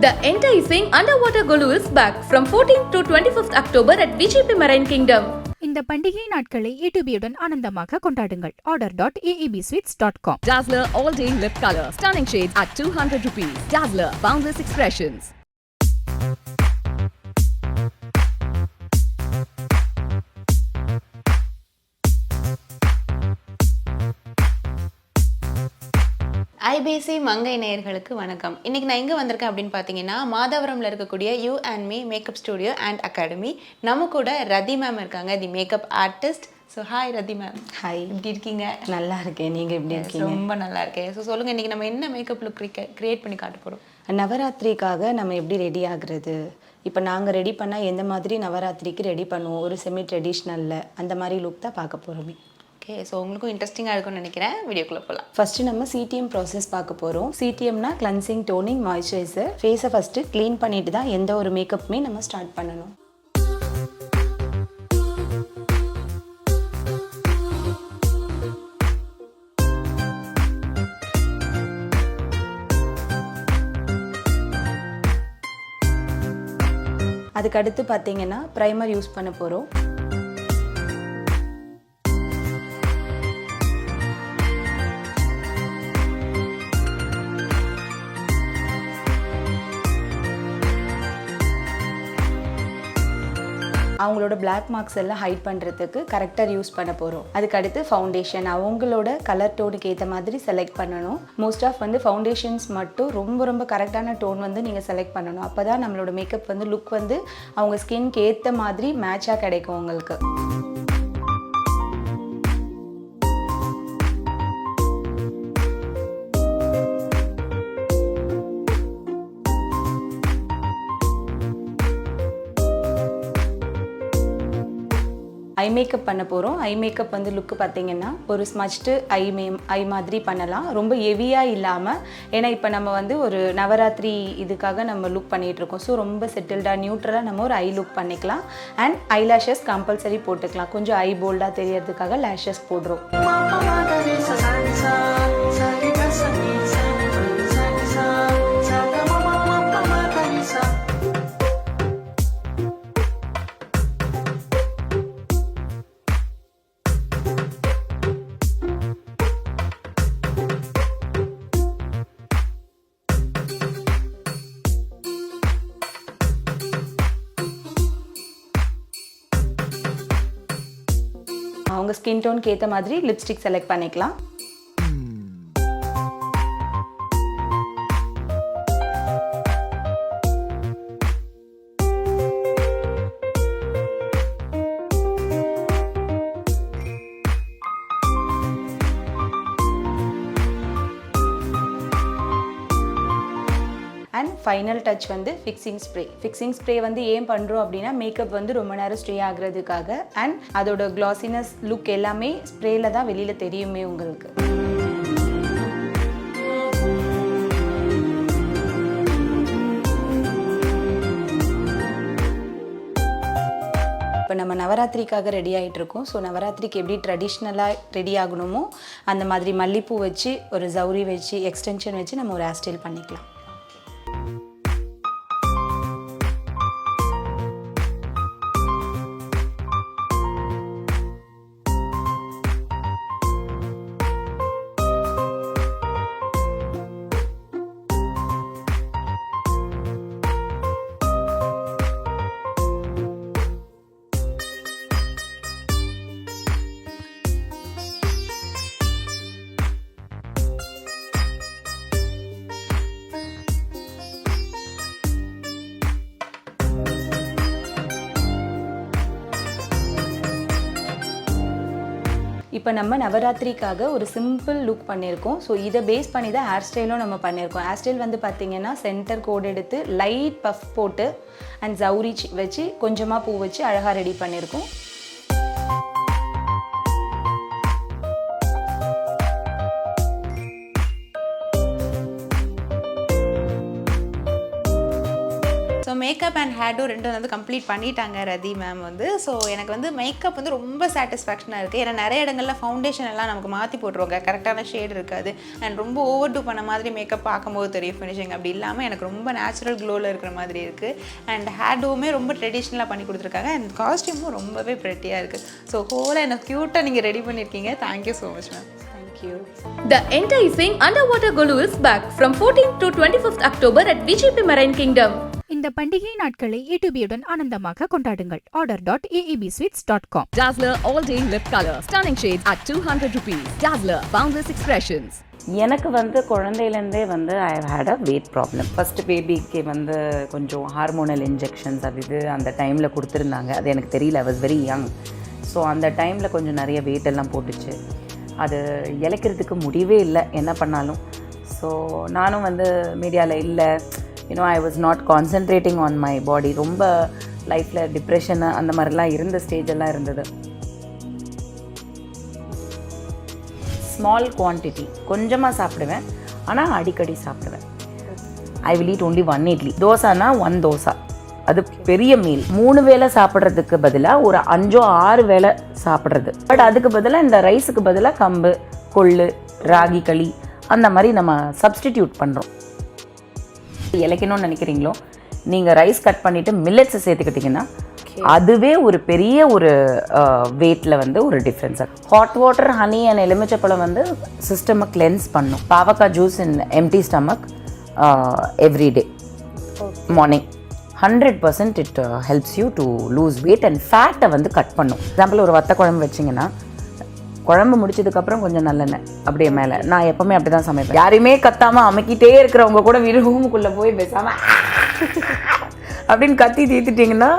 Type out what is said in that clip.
The enticing underwater Golu is back from 14th to 25th October at VGP Marine Kingdom. இந்த பண்டிகை நாட்களை ஏடிபியுடன் ஆனந்தமாக கொண்டாடுங்கள். order.aebsweets.com. Dazller All Day Lip Color. Stunning shades at 200 rupees. Dazller Boundless Expressions. IBC Mangai நேயர்களுக்கு வணக்கம். இன்னைக்கு நான் எங்கே வந்திருக்கேன் அப்படின்னு பார்த்தீங்கன்னா, மாதவரம்ல இருக்கக்கூடிய you and me makeup studio and academy. நம்ம கூட ரதி மேம் இருக்காங்க, தி மேக்கப் ஆர்டிஸ்ட். ஸோ ஹாய் ரதி மேம். ஹாய், எப்படி இருக்கீங்க? நல்லா இருக்கேன். நீங்கள் எப்படி இருக்கீங்க? ரொம்ப நல்லா இருக்கேன். ஸோ சொல்லுங்கள், இன்றைக்கி நம்ம என்ன மேக்கப் லுக் கிரியேட் பண்ணி காட்ட போகிறோம்? நவராத்திரிக்காக நம்ம எப்படி ரெடி ஆகுறது, இப்போ நாங்கள் ரெடி பண்ணால் எந்த மாதிரி நவராத்திரிக்கு ரெடி பண்ணுவோம், ஒரு செமி ட்ரெடிஷ்னலில் அந்த மாதிரி லுக் தான் பார்க்க போகிறோமே. ஓகே, ஸோ உங்களுக்கும் இன்ட்ரெஸ்டிங்காக இருக்கும்னு நினைக்கிறேன். வீடியோக்குள்ளே போகலாம். ஃபஸ்ட்டு நம்ம சிடிஎம் ப்ராசஸ் பார்க்க போகிறோம். சிடிஎம்னா கிளன்சிங், டோனிங், மாய்ஸ்சரைசர். ஃபேஸை ஃபஸ்ட்டு க்ளீன் பண்ணிட்டு தான் எந்த ஒரு மேக்கப்புமே நம்ம ஸ்டார்ட் பண்ணணும். அதுக்கடுத்து பார்த்தீங்கன்னா ப்ரைமர் யூஸ் பண்ண போகிறோம். அவங்களோட பிளாக் மார்க்ஸ் எல்லாம் ஹைட் பண்ணுறதுக்கு கரெக்டர் யூஸ் பண்ண போகிறோம். அதுக்கடுத்து ஃபவுண்டேஷன் அவங்களோட கலர் டோனுக்கு ஏற்ற மாதிரி செலக்ட் பண்ணணும். மோஸ்ட் ஆஃப் வந்து ஃபவுண்டேஷன்ஸ் மட்டும் ரொம்ப கரெக்டான டோன் வந்து நீங்கள் செலக்ட் பண்ணணும். அப்போ தான் நம்மளோட மேக்கப் வந்து லுக் வந்து அவங்க ஸ்கின்க்கு ஏற்ற மாதிரி மேட்சாக கிடைக்கும் உங்களுக்கு. ஐ மேக்கப் பண்ண போகிறோம். ஐ மேக்கப் வந்து லுக்கு பார்த்தீங்கன்னா ஒரு ஸ்மச்டு ஐ மாதிரி பண்ணலாம், ரொம்ப ஹெவியாக இல்லாமல். ஏன்னா இப்போ நம்ம வந்து ஒரு நவராத்திரி இதுக்காக நம்ம லுக் பண்ணிகிட்ருக்கோம். ஸோ ரொம்ப செட்டில்டாக நியூட்ரலாக நம்ம ஒரு ஐ லுக் பண்ணிக்கலாம். அண்ட் ஐ லேஷஸ் கம்பல்சரி போட்டுக்கலாம். கொஞ்சம் ஐ போல்டாக தெரியறதுக்காக லேஷஸ் போடுறோம். அவங்க ஸ்கின் டோனுக்கு ஏற்ற மாதிரி லிப்ஸ்டிக் செலக்ட் பண்ணிக்கலாம். அண்ட் ஃபைனல் டச் வந்து ஃபிக்ஸிங் ஸ்ப்ரே. ஃபிக்ஸிங் ஸ்ப்ரே வந்து ஏன் பண்ணுறோம் அப்படின்னா, மேக்கப் வந்து ரொம்ப நேரம் ஸ்டே ஆகுறதுக்காக. அண்ட் அதோட க்ளாசினஸ் லுக் எல்லாமே ஸ்ப்ரேயில் தான் வெளியில் தெரியுமே உங்களுக்கு. இப்போ நம்ம நவராத்திரிக்காக ரெடி ஆகிட்டு இருக்கோம். ஸோ நவராத்திரிக்கு எப்படி ட்ரெடிஷ்னலாக ரெடி ஆகணுமோ அந்த மாதிரி மல்லிப்பூ வச்சு, ஒரு ஜவுரி வச்சு, எக்ஸ்டென்ஷன் வச்சு நம்ம ஒரு ஹேர் ஸ்டைல் பண்ணிக்கலாம். இப்போ நம்ம நவராத்திரிக்காக ஒரு சிம்பிள் லுக் பண்ணியிருக்கோம். ஸோ இதை பேஸ் பண்ணி தான் ஹேர் ஸ்டைலும் நம்ம பண்ணியிருக்கோம். ஹேர் ஸ்டைல் வந்து பார்த்திங்கன்னா சென்டர் கோட் எடுத்து லைட் பஃப் போட்டு அண்ட் ஜவுரி வச்சு கொஞ்சமாக பூ வச்சு அழகாக ரெடி பண்ணியிருக்கோம். So makeup and hair do ரெண்டும் வந்து கம்ப்ளீட் பண்ணிட்டாங்க ரதி மேம் வந்து. ஸோ எனக்கு வந்து மேக்கப் வந்து ரொம்ப சாட்டிஸ்ஃபேக்ஷனாக இருக்குது. ஏன்னா நிறைய இடங்களில் ஃபவுண்டேஷன் எல்லாம் நமக்கு மாற்றி போட்டுருவாங்க, கரெக்டான ஷேட் இருக்காது, அண்ட் ரொம்ப ஓவர் டூ பண்ண மாதிரி மேக்கப் பார்க்கும்போது தெரியும் ஃபினிஷிங். அப்படி இல்லாமல் எனக்கு ரொம்ப நேச்சுரல் க்ளோவில் இருக்கிற மாதிரி இருக்குது. அண்ட் ஹேர் டூவுமே ரொம்ப ட்ரெடிஷ்னலாக பண்ணி கொடுத்துருக்காங்க. அண்ட் காஸ்டியூமும் ரொம்பவே ப்ரெட்டியாக இருக்குது. ஸோ ஹோலாக எனக்கு க்யூட்டாக நீங்கள் ரெடி பண்ணியிருக்கீங்க. Thank you so much ma'am. Thank you. The enticing underwater Golu is back from 14th to 25th October at VGP Marine Kingdom. இந்த பண்டிகை நாட்களை ஏடிபியுடன் ஆனந்தமாக கொண்டாடுங்கள். order.aebsweets.com. Dazzler All Day Lip Color. Stunning shades at 200 rupees. Dazzler Boundless Expressions. எனக்கு வந்து குழந்தையிலேருந்தே வந்து I have had a weight problem. First பேபிக்கு வந்து கொஞ்சம் ஹார்மோனல் இன்ஜெக்ஷன்ஸ் அது இது அந்த டைமில் கொடுத்துருந்தாங்க. அது எனக்கு தெரியல, I was very young. So அந்த டைமில் கொஞ்சம் நிறைய வெயிட் எல்லாம் போட்டுச்சு. அது இழைக்கிறதுக்கு முடியவே இல்லை என்ன பண்ணாலும். ஸோ நானும் வந்து மீடியாவில் இல்லை, I was not concentrating on my body. ரொம்ப லைஃப்பில் டிப்ரெஷனு அந்த மாதிரிலாம் இருந்த ஸ்டேஜெல்லாம் இருந்தது. ஸ்மால் குவான்டிட்டி கொஞ்சமாக சாப்பிடுவேன், ஆனால் அடிக்கடி சாப்பிடுவேன். I will eat only 1 idli. தோசானா 1 தோசை, அது பெரிய மீல். 3 வேளை சாப்பிட்றதுக்கு பதிலாக ஒரு 5-6 வேளை சாப்பிட்றது. பட் அதுக்கு பதிலாக இந்த ரைஸுக்கு பதிலாக கம்பு, கொள்ளு, ராகி களி அந்த மாதிரி நம்ம சப்ஸ்டிடியூட் பண்ணுறோம். இலைக்கணும்னு நினைக்கிறீங்களோ நீங்கள் ரைஸ் கட் பண்ணிவிட்டு மில்லட்ஸை சேர்த்துக்கிட்டிங்கன்னா அதுவே ஒரு பெரிய ஒரு வெயிட்டில் வந்து ஒரு difference. Hot water, honey and எலுமிச்சப்பழம் வந்து சிஸ்டமை கிளென்ஸ் பண்ணும். பாவக்காய் juice in empty stomach every day morning 100% it helps you to lose weight and ஃபேட்டை வந்து கட் பண்ணும். எக்ஸாம்பிள் ஒரு வத்த குழம்பு வச்சிங்கன்னா குழம்பு முடிச்சதுக்கப்புறம் கொஞ்சம் நல்லெண்ணெய் அப்படியே மேலே. நான் எப்போவுமே அப்படி தான் சமைப்பேன். யாரையுமே கத்தாமல் அமைக்கிட்டே இருக்கிறவங்க கூட ரூமுக்குள்ளே போய் பேசாமல் அப்படின்னு கத்தி தீர்த்துட்டிங்கன்னா